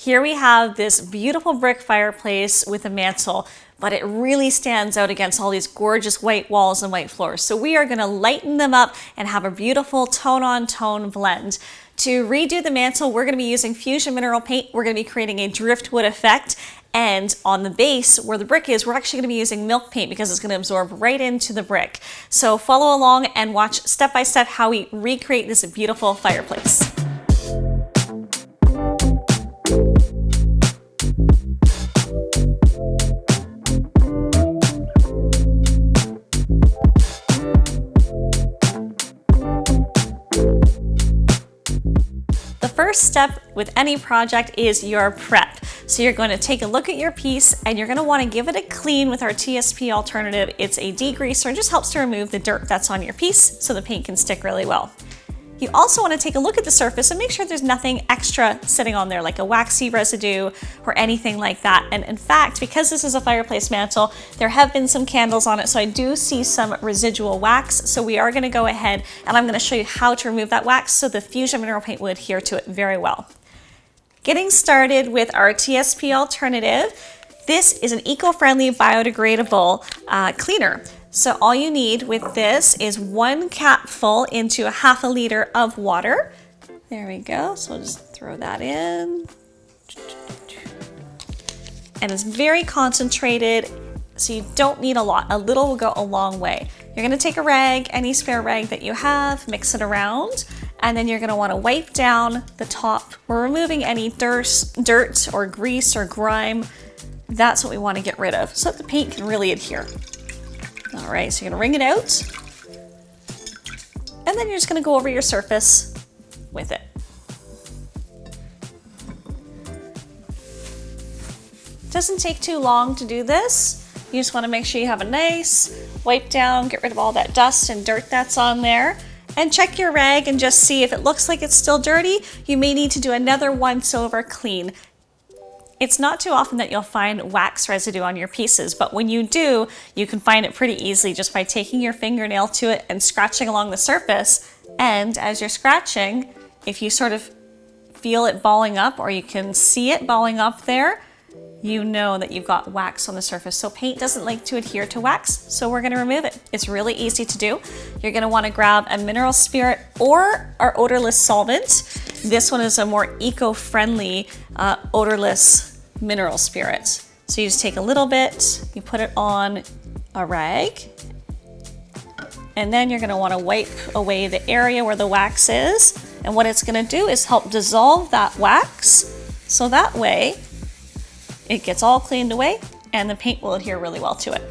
Here we have this beautiful brick fireplace with a mantel, but it really stands out against all these gorgeous white walls and white floors. So we are gonna lighten them up and have a beautiful tone-on-tone blend. To redo the mantel, we're gonna be using Fusion Mineral Paint. We're gonna be creating a Driftwood effect. And on the base where the brick is, we're actually gonna be using milk paint because it's gonna absorb right into the brick. So follow along and watch step by step how we recreate this beautiful fireplace. First step with any project is your prep. So you're going to take a look at your piece and you're going to want to give it a clean with our TSP alternative. It's a degreaser and just helps to remove the dirt that's on your piece so the paint can stick really well. You also want to take a look at the surface and make sure there's nothing extra sitting on there like a waxy residue or anything like that. And in fact, because this is a fireplace mantle, there have been some candles on it, so I do see some residual wax. So we are going to go ahead and I'm going to show you how to remove that wax so the Fusion Mineral Paint will adhere to it very well. Getting started with our TSP alternative, this is an eco-friendly biodegradable cleaner. So all you need with this is 1 capful into a ½ liter of water. There we go. So we'll just throw that in. And it's very concentrated, so you don't need a lot. A little will go a long way. You're gonna take a rag, any spare rag that you have, mix it around, and then you're gonna wanna wipe down the top. We're removing any dirt or grease or grime. That's what we wanna get rid of so that the paint can really adhere. All right, so you're gonna wring it out, and then you're just gonna go over your surface with it. Doesn't take too long to do this. You just wanna make sure you have a nice wipe down, get rid of all that dust and dirt that's on there, and check your rag and just see if it looks like it's still dirty. You may need to do another once over clean. It's not too often that you'll find wax residue on your pieces, but when you do, you can find it pretty easily just by taking your fingernail to it and scratching along the surface. And as you're scratching, if you sort of feel it balling up or you can see it balling up there, you know that you've got wax on the surface. So paint doesn't like to adhere to wax, so we're gonna remove it. It's really easy to do. You're gonna wanna grab a mineral spirit or our odorless solvent. This one is a more eco-friendly, odorless mineral spirit. So you just take a little bit, you put it on a rag, and then you're gonna wanna wipe away the area where the wax is. And what it's gonna do is help dissolve that wax, so that way it gets all cleaned away and the paint will adhere really well to it.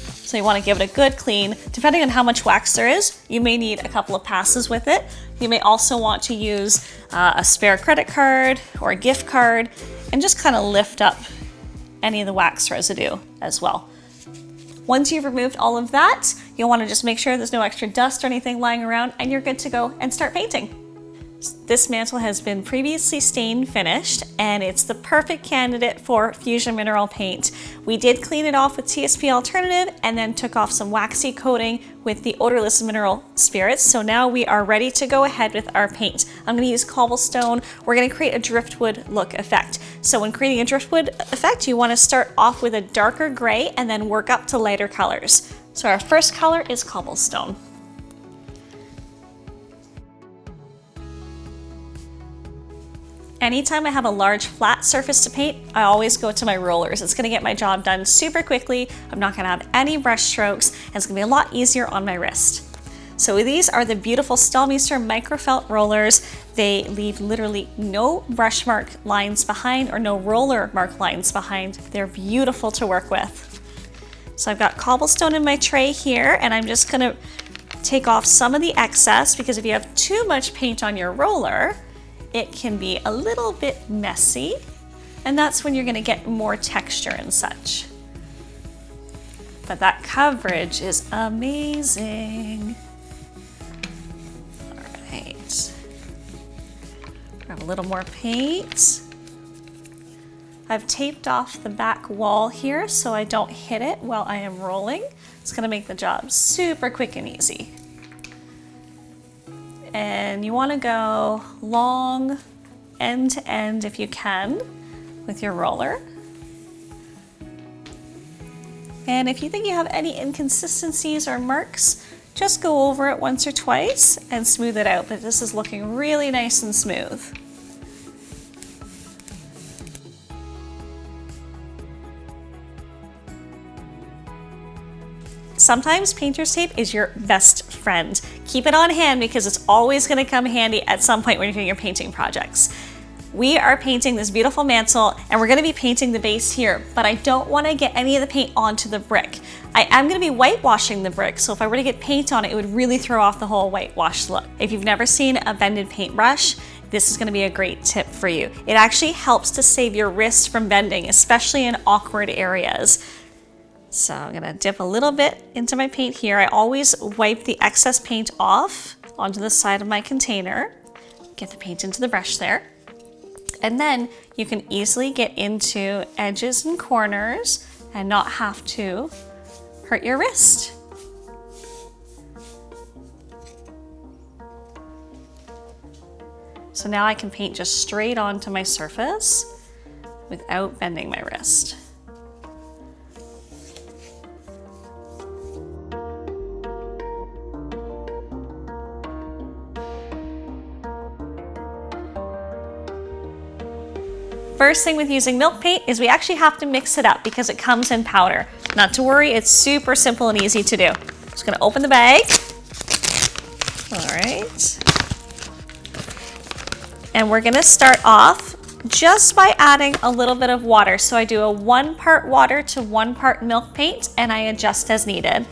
So you wanna give it a good clean. Depending on how much wax there is, you may need a couple of passes with it. You may also want to use a spare credit card or a gift card and just kind of lift up any of the wax residue as well. Once you've removed all of that, you'll want to just make sure there's no extra dust or anything lying around and you're good to go and start painting. This mantle has been previously stain finished and it's the perfect candidate for Fusion Mineral Paint. We did clean it off with TSP alternative and then took off some waxy coating with the odorless mineral spirits. So now we are ready to go ahead with our paint. I'm gonna use cobblestone. We're gonna create a driftwood look effect. So when creating a driftwood effect, you wanna start off with a darker gray and then work up to lighter colors. So our first color is cobblestone. Anytime I have a large flat surface to paint, I always go to my rollers. It's gonna get my job done super quickly. I'm not gonna have any brush strokes, and it's gonna be a lot easier on my wrist. So these are the beautiful Stelmeister microfelt rollers. They leave literally no brush mark lines behind or no roller mark lines behind. They're beautiful to work with. So I've got cobblestone in my tray here, and I'm just gonna take off some of the excess because if you have too much paint on your roller, it can be a little bit messy, and that's when you're gonna get more texture and such. But that coverage is amazing. All right, grab a little more paint. I've taped off the back wall here so I don't hit it while I am rolling. It's gonna make the job super quick and easy. And you wanna go long end to end if you can with your roller. And if you think you have any inconsistencies or marks, just go over it once or twice and smooth it out. But this is looking really nice and smooth. Sometimes painter's tape is your best friend. Keep it on hand because it's always going to come handy at some point when you're doing your painting projects. We are painting this beautiful mantle and we're going to be painting the base here, but I don't want to get any of the paint onto the brick. I am going to be whitewashing the brick, so if I were to get paint on it, it would really throw off the whole whitewash look. If you've never seen a bended paintbrush, this is going to be a great tip for you. It actually helps to save your wrist from bending, especially in awkward areas. So I'm going to dip a little bit into my paint here. I always wipe the excess paint off onto the side of my container. Get the paint into the brush there. And then you can easily get into edges and corners and not have to hurt your wrist. So now I can paint just straight onto my surface without bending my wrist. First thing with using milk paint is we actually have to mix it up because it comes in powder. Not to worry, it's super simple and easy to do. Just gonna open the bag. All right. And we're gonna start off just by adding a little bit of water. So I do a 1 part water to 1 part milk paint and I adjust as needed.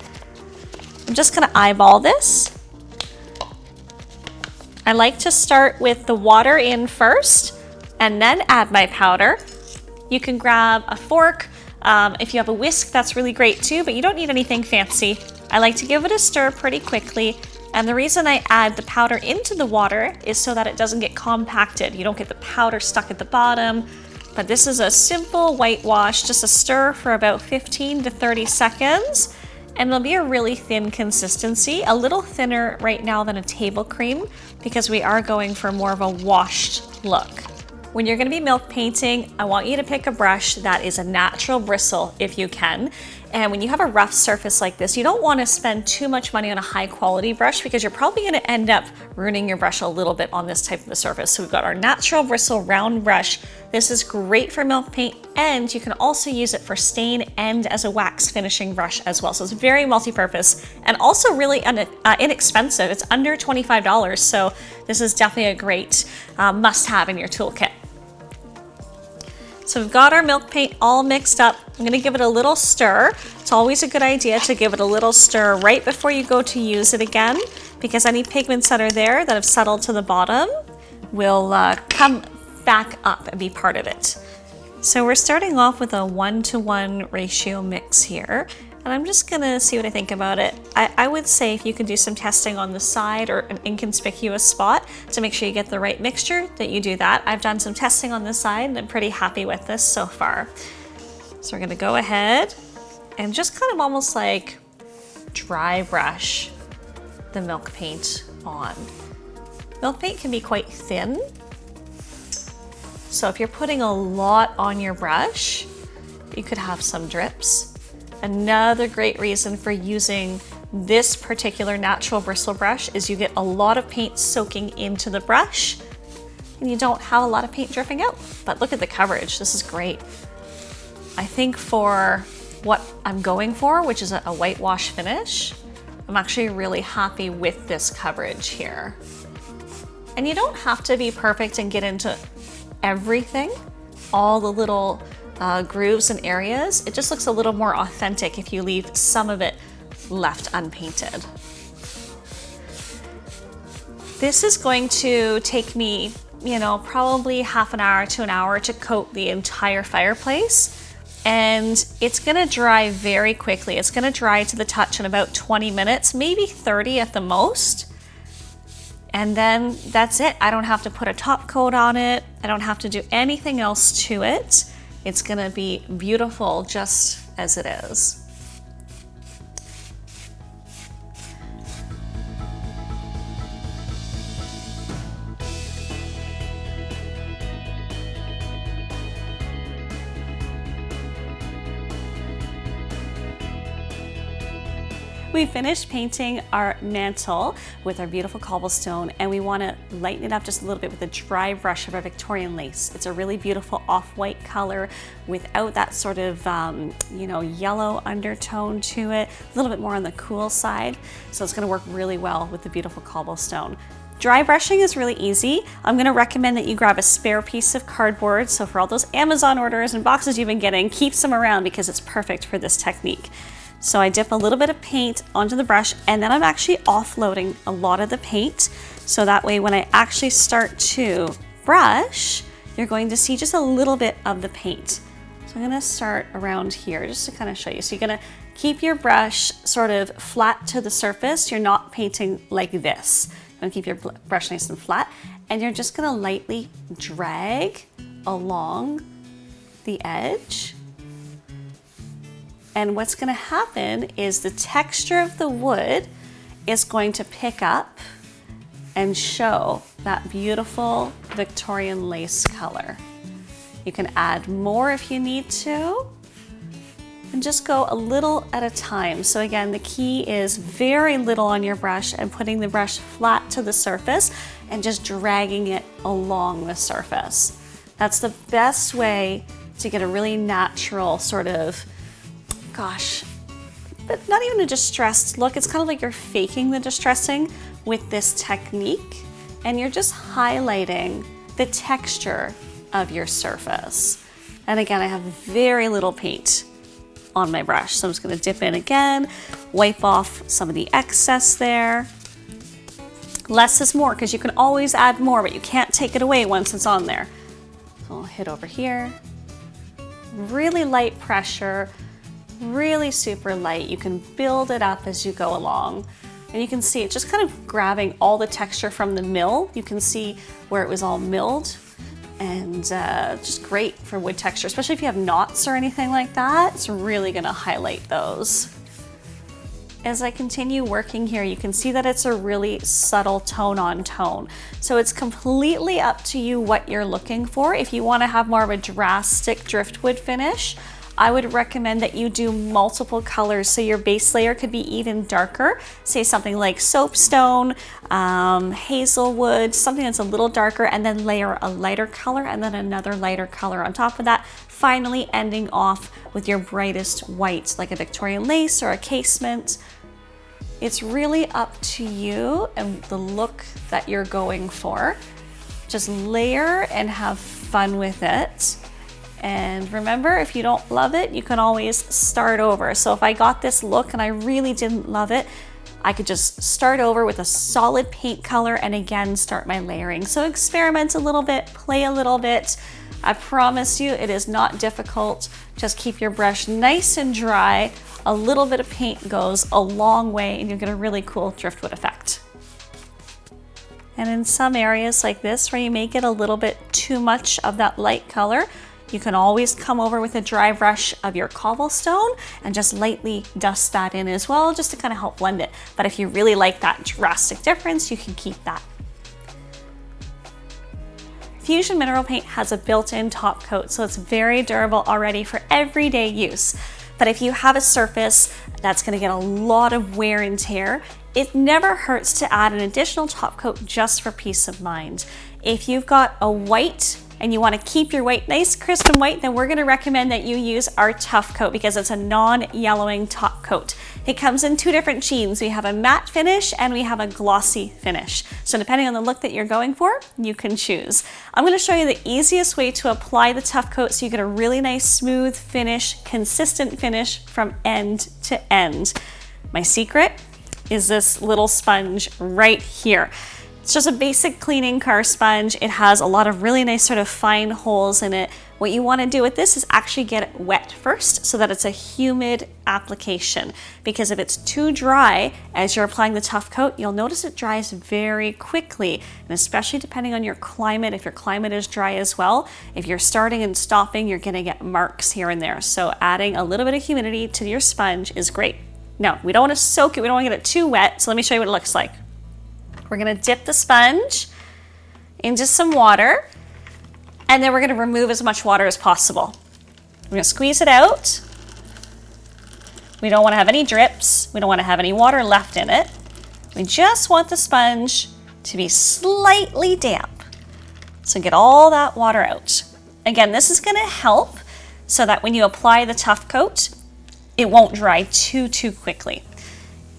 I'm just gonna eyeball this. I like to start with the water in first and then add my powder. You can grab a fork. If you have a whisk, that's really great too, but you don't need anything fancy. I like to give it a stir pretty quickly. And the reason I add the powder into the water is so that it doesn't get compacted. You don't get the powder stuck at the bottom. But this is a simple whitewash, just a stir for about 15 to 30 seconds. And it'll be a really thin consistency, a little thinner right now than a table cream because we are going for more of a washed look. When you're gonna be milk painting, I want you to pick a brush that is a natural bristle if you can. And when you have a rough surface like this, you don't wanna spend too much money on a high quality brush because you're probably gonna end up ruining your brush a little bit on this type of a surface. So we've got our natural bristle round brush. This is great for milk paint and you can also use it for stain and as a wax finishing brush as well. So it's very multi-purpose and also really inexpensive. It's under $25. So this is definitely a great must-have in your toolkit. So we've got our milk paint all mixed up. I'm gonna give it a little stir. It's always a good idea to give it a little stir right before you go to use it again, because any pigments that are there that have settled to the bottom will come back up and be part of it. So we're starting off with a 1-to-1 ratio mix here. And I'm just gonna see what I think about it. I would say if you could do some testing on the side or an inconspicuous spot to make sure you get the right mixture, that you do that. I've done some testing on the side and I'm pretty happy with this so far. So we're gonna go ahead and just kind of almost like dry brush the milk paint on. Milk paint can be quite thin. So if you're putting a lot on your brush, you could have some drips. Another great reason for using this particular natural bristle brush is you get a lot of paint soaking into the brush and you don't have a lot of paint dripping out. But look at the coverage, this is great. I think for what I'm going for, which is a whitewash finish, I'm actually really happy with this coverage here. And you don't have to be perfect and get into everything, all the little grooves and areas. It just looks a little more authentic if you leave some of it left unpainted. This is going to take me, probably half an hour to an hour to coat the entire fireplace. And it's gonna dry very quickly. It's gonna dry to the touch in about 20 minutes, maybe 30 at the most. And then that's it. I don't have to put a top coat on it. I don't have to do anything else to it. It's gonna be beautiful just as it is. We finished painting our mantle with our beautiful cobblestone, and we want to lighten it up just a little bit with a dry brush of our Victorian lace. It's a really beautiful off-white color without that sort of yellow undertone to it, a little bit more on the cool side. So it's going to work really well with the beautiful cobblestone. Dry brushing is really easy. I'm going to recommend that you grab a spare piece of cardboard. So for all those Amazon orders and boxes you've been getting, keep some around because it's perfect for this technique. So I dip a little bit of paint onto the brush, and then I'm actually offloading a lot of the paint. So that way when I actually start to brush, you're going to see just a little bit of the paint. So I'm gonna start around here just to kind of show you. So you're gonna keep your brush sort of flat to the surface. You're not painting like this. You're gonna keep your brush nice and flat, and you're just gonna lightly drag along the edge. And what's going to happen is the texture of the wood is going to pick up and show that beautiful Victorian lace color. You can add more if you need to, and just go a little at a time. So again, the key is very little on your brush and putting the brush flat to the surface and just dragging it along the surface. That's the best way to get a really natural sort of, but not even a distressed look. It's kind of like you're faking the distressing with this technique, and you're just highlighting the texture of your surface. And again, I have very little paint on my brush, so I'm just going to dip in again, wipe off some of the excess there. Less is more because you can always add more, but you can't take it away once it's on there. So I'll hit over here. Really light pressure. Really super light. You can build it up as you go along, and you can see it just kind of grabbing all the texture from the mill. You can see where it was all milled, and just great for wood texture, especially if you have knots or anything like that. It's really going to highlight those. As I continue working here, you can see that it's a really subtle tone on tone. So it's completely up to you what you're looking for. If you want to have more of a drastic driftwood finish, I would recommend that you do multiple colors, so your base layer could be even darker, say something like soapstone, hazelwood, something that's a little darker, and then layer a lighter color and then another lighter color on top of that, finally ending off with your brightest white, like a Victorian lace or a casement. It's really up to you and the look that you're going for. Just layer and have fun with it. And remember, if you don't love it, you can always start over. So if I got this look and I really didn't love it, I could just start over with a solid paint color and again start my layering. So experiment a little bit, play a little bit. I promise you it is not difficult. Just keep your brush nice and dry. A little bit of paint goes a long way and you'll get a really cool driftwood effect. And in some areas like this where you may get a little bit too much of that light color, you can always come over with a dry brush of your cobblestone and just lightly dust that in as well, just to kind of help blend it. But if you really like that drastic difference, you can keep that. Fusion Mineral Paint has a built-in top coat, so it's very durable already for everyday use. But if you have a surface that's going to get a lot of wear and tear, it never hurts to add an additional top coat just for peace of mind. If you've got a white and you want to keep your white nice, crisp and white, then we're going to recommend that you use our Tough Coat because it's a non-yellowing top coat. It comes in two different sheens. We have a matte finish and we have a glossy finish. So depending on the look that you're going for, you can choose. I'm going to show you the easiest way to apply the Tough Coat so you get a really nice smooth finish, consistent finish from end to end. My secret is this little sponge right here. It's just a basic cleaning car sponge. It has a lot of really nice sort of fine holes in it. What you want to do with this is actually get it wet first so that it's a humid application, because if it's too dry as you're applying the Tough Coat, you'll notice it dries very quickly, and especially depending on your climate, if your climate is dry as well, if you're starting and stopping, you're going to get marks here and there. So adding a little bit of humidity to your sponge is great. Now, we don't want to soak it, we don't want to get it too wet, so let me show you what it looks like. We're going to dip the sponge into some water, and then we're going to remove as much water as possible. We're going to squeeze it out, We don't want to have any drips. We don't want to have any water left in it. We just want the sponge to be slightly damp. So get all that water out. Again, this is going to help so that when you apply the tough coat, it won't dry too quickly.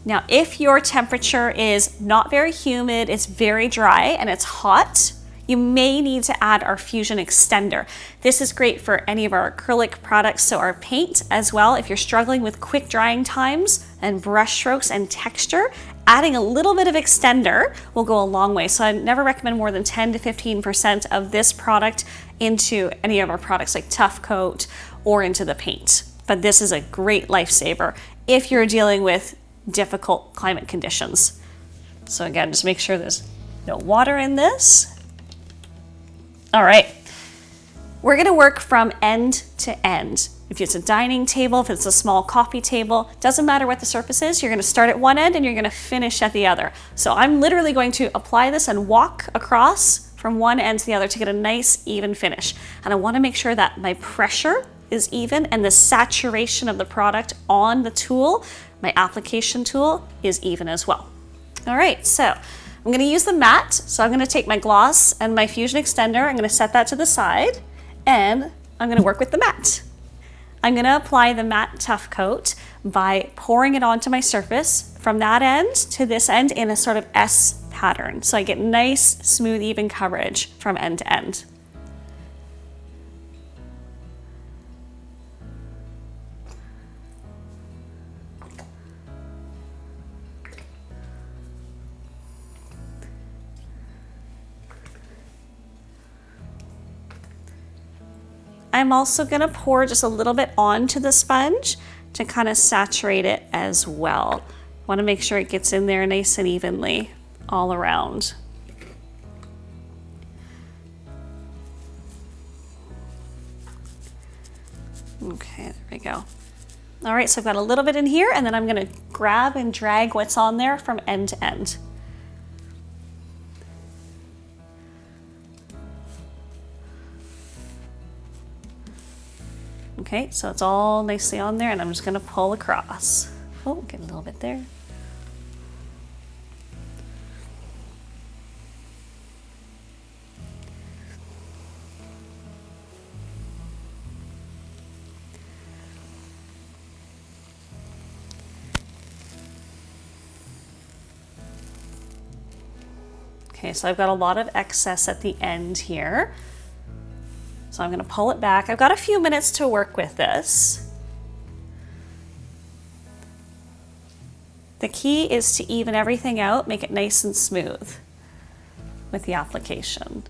Now, if your temperature is not very humid, it's very dry and it's hot, you may need to add our Fusion Extender. This is great for any of our acrylic products, so our paint as well. If you're struggling with quick drying times and brush strokes and texture, adding a little bit of extender will go a long way. So I never recommend more than 10 to 15% of this product into any of our products like Tough Coat or into the paint. But this is a great lifesaver if you're dealing with difficult climate conditions. So again, just make sure there's no water in this. All right, we're gonna work from end to end. If it's a dining table, if it's a small coffee table, doesn't matter what the surface is, you're gonna start at one end and you're gonna finish at the other. So I'm literally going to apply this and walk across from one end to the other to get a nice even finish. And I wanna make sure that my pressure is even and the saturation of the product on the tool, my application tool, is even as well. All right, so I'm gonna use the mat. So I'm gonna take my gloss and my Fusion Extender, I'm gonna set that to the side, and I'm gonna work with the mat. I'm gonna apply the matte Tough Coat by pouring it onto my surface from that end to this end in a sort of S pattern. So I get nice, smooth, even coverage from end to end. I'm also gonna pour just a little bit onto the sponge to kind of saturate it as well. Wanna make sure it gets in there nice and evenly all around. Okay, there we go. All right, so I've got a little bit in here, and then I'm gonna grab and drag what's on there from end to end. Okay, so it's all nicely on there, and I'm just gonna pull across. Oh, get a little bit there. Okay, so I've got a lot of excess at the end here. So I'm gonna pull it back. I've got a few minutes to work with this. The key is to even everything out, make it nice and smooth with the application.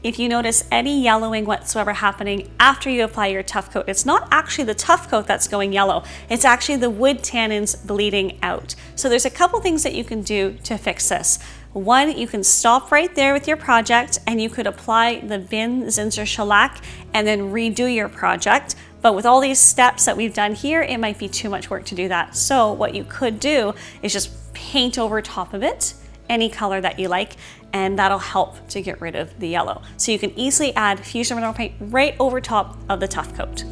If you notice any yellowing whatsoever happening after you apply your Tough Coat, it's not actually the Tough Coat that's going yellow, it's actually the wood tannins bleeding out. So there's a couple things that you can do to fix this. One, you can stop right there with your project and you could apply the Bin Zinsser shellac and then redo your project. But with all these steps that we've done here, it might be too much work to do that. So what you could do is just paint over top of it, any color that you like, and that'll help to get rid of the yellow. So you can easily add Fusion Mineral Paint right over top of the Tough Coat.